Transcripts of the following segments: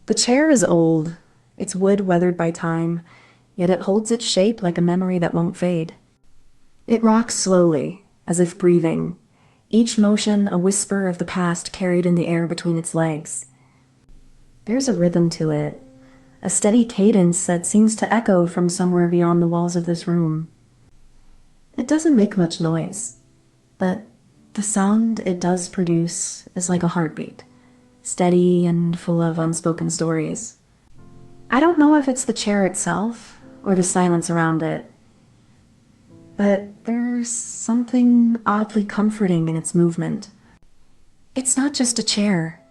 The chair is old. Its wood weathered by time, yet it holds its shape like a memory that won't fade. It rocks slowly, as if breathing, each motion a whisper of the past carried in the air between its legs. There's a rhythm to it, a steady cadence that seems to echo from somewhere beyond the walls of this room. It doesn't make much noise, but the sound it does produce is like a heartbeat, steady and full of unspoken stories. I don't know if it's the chair itself or the silence around it, but there's something oddly comforting in its movement. It's not just a chair.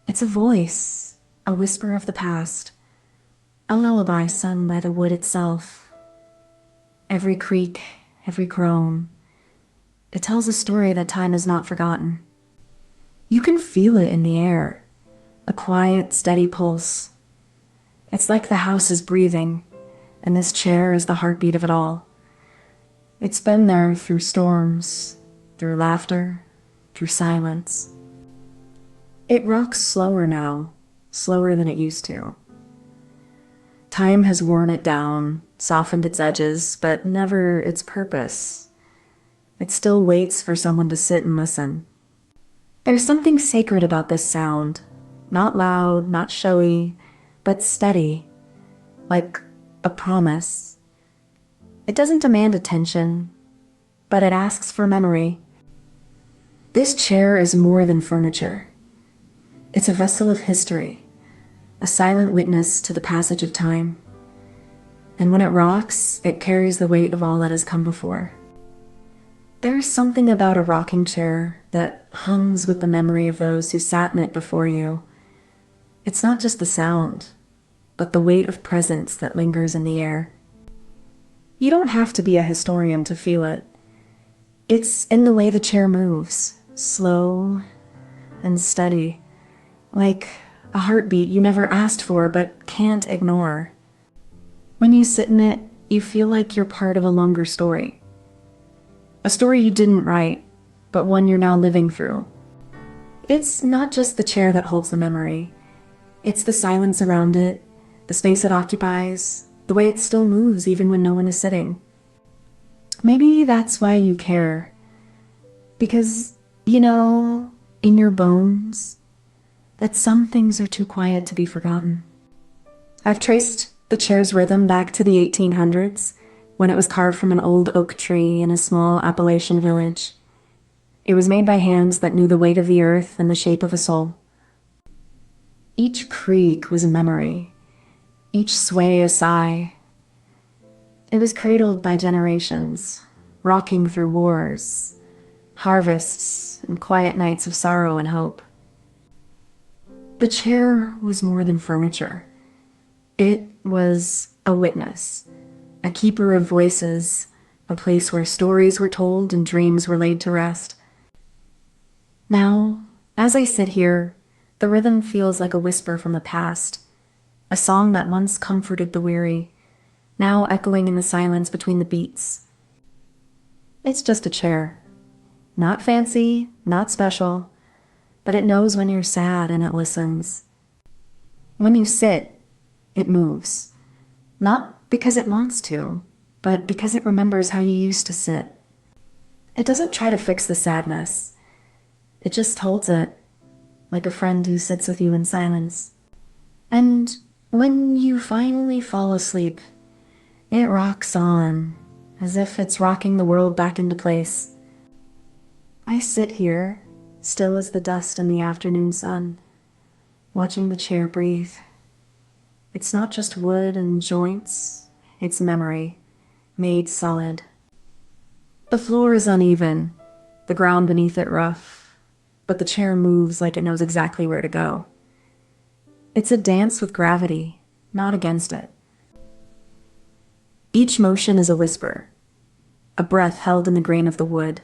It's a voice, a whisper of the past, a lullaby sung by the wood itself. Every creak, every groan, it tells a story that time has not forgotten. You can feel it in the air, a quiet, steady pulse. It's like the house is breathing, and this chair is the heartbeat of it all. It's been there through storms, through laughter, through silence. It rocks slower now, slower than it used to. Time has worn it down, softened its edges, but never its purpose. It still waits for someone to sit and listen. There's something sacred about this sound, not loud, not showy, but steady, like a promise. It doesn't demand attention, but it asks for memory. This chair is more than furniture. It's a vessel of history, a silent witness to the passage of time. And when it rocks, it carries the weight of all that has come before. There's something about a rocking chair that hums with the memory of those who sat in it before you. It's not just the sound, but the weight of presence that lingers in the air. You don't have to be a historian to feel it. It's in the way the chair moves, slow and steady, like a heartbeat you never asked for but can't ignore. When you sit in it, you feel like you're part of a longer story. A story you didn't write, but one you're now living through. It's not just the chair that holds the memory. It's the silence around it, the space it occupies, the way it still moves even when no one is sitting. Maybe that's why you care. Because, you know, in your bones, that some things are too quiet to be forgotten. I've traced the chair's rhythm back to the 1800s, when it was carved from an old oak tree in a small Appalachian village. It was made by hands that knew the weight of the earth and the shape of a soul. Each creak was a memory, each sway a sigh. It was cradled by generations, rocking through wars, harvests, and quiet nights of sorrow and hope. The chair was more than furniture. It was a witness, a keeper of voices, a place where stories were told and dreams were laid to rest. Now, as I sit here, the rhythm feels like a whisper from the past, a song that once comforted the weary, now echoing in the silence between the beats. It's just a chair. Not fancy, not special, but it knows when you're sad and it listens. When you sit, it moves. Not because it wants to, but because it remembers how you used to sit. It doesn't try to fix the sadness. It just holds it, like a friend who sits with you in silence. And when you finally fall asleep, it rocks on, as if it's rocking the world back into place. I sit here, still as the dust in the afternoon sun, watching the chair breathe. It's not just wood and joints, it's memory, made solid. The floor is uneven, the ground beneath it rough, but the chair moves like it knows exactly where to go. It's a dance with gravity, not against it. Each motion is a whisper, a breath held in the grain of the wood.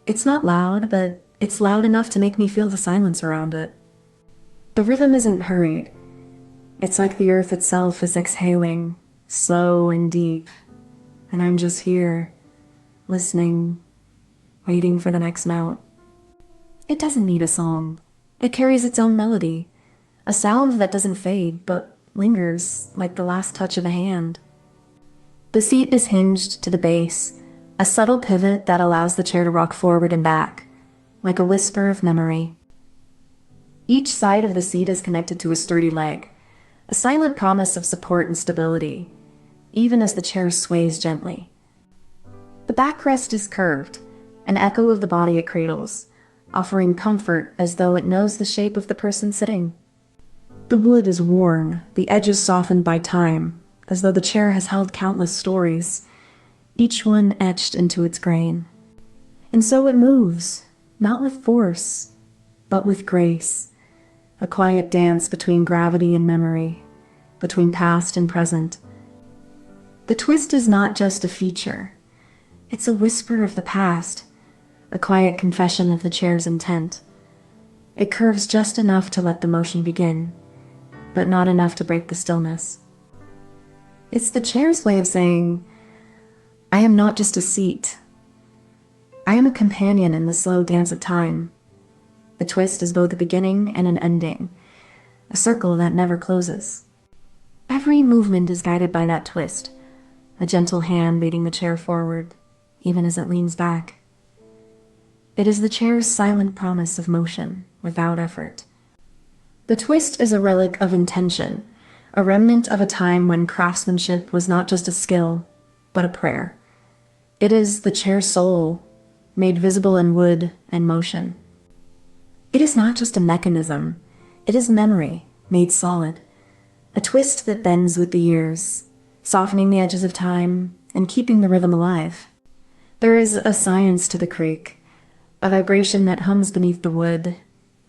It's not loud, but it's loud enough to make me feel the silence around it. The rhythm isn't hurried. It's like the earth itself is exhaling, slow and deep, and I'm just here, listening, waiting for the next note. It doesn't need a song. It carries its own melody, a sound that doesn't fade but lingers like the last touch of a hand. The seat is hinged to the base, a subtle pivot that allows the chair to rock forward and back, like a whisper of memory. Each side of the seat is connected to a sturdy leg, a silent promise of support and stability, even as the chair sways gently. The backrest is curved, an echo of the body it cradles, offering comfort as though it knows the shape of the person sitting. The wood is worn, the edges softened by time, as though the chair has held countless stories, each one etched into its grain. And so it moves, not with force, but with grace, a quiet dance between gravity and memory, between past and present. The twist is not just a feature. It's a whisper of the past, a quiet confession of the chair's intent. It curves just enough to let the motion begin, but not enough to break the stillness. It's the chair's way of saying, I am not just a seat. I am a companion in the slow dance of time. The twist is both a beginning and an ending, a circle that never closes. Every movement is guided by that twist, a gentle hand leading the chair forward, even as it leans back. It is the chair's silent promise of motion, without effort. The twist is a relic of intention, a remnant of a time when craftsmanship was not just a skill, but a prayer. It is the chair's soul, made visible in wood and motion. It is not just a mechanism, it is memory, made solid. A twist that bends with the years, softening the edges of time and keeping the rhythm alive. There is a science to the creak, a vibration that hums beneath the wood,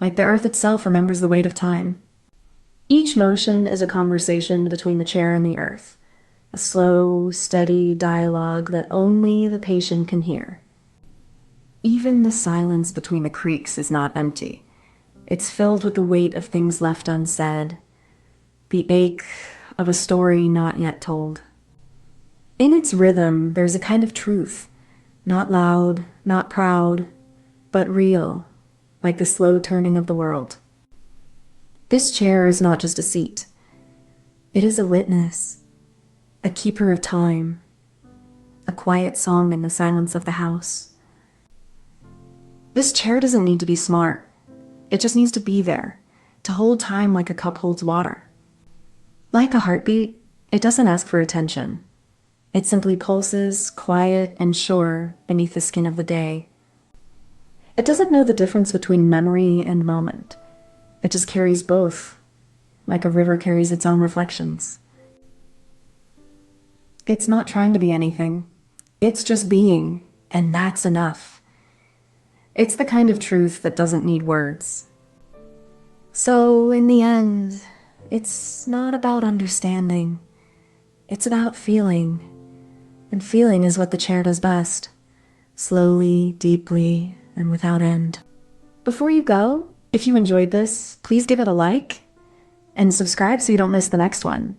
like the earth itself remembers the weight of time. Each motion is a conversation between the chair and the earth, a slow, steady dialogue that only the patient can hear. Even the silence between the creaks is not empty. It's filled with the weight of things left unsaid, the ache of a story not yet told. In its rhythm, there's a kind of truth, not loud, not proud, but real, like the slow turning of the world. This chair is not just a seat. It is a witness, a keeper of time, a quiet song in the silence of the house. This chair doesn't need to be smart. It just needs to be there, to hold time like a cup holds water. Like a heartbeat, it doesn't ask for attention. It simply pulses, quiet and sure, beneath the skin of the day. It doesn't know the difference between memory and moment. It just carries both, like a river carries its own reflections. It's not trying to be anything. It's just being, and that's enough. It's the kind of truth that doesn't need words. So, in the end, it's not about understanding. It's about feeling. And feeling is what the chair does best. Slowly, deeply, and without end. Before you go, if you enjoyed this, please give it a like and subscribe so you don't miss the next one.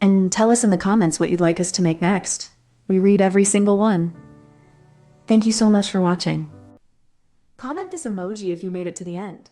And tell us in the comments what you'd like us to make next. We read every single one. Thank you so much for watching. Comment this emoji if you made it to the end.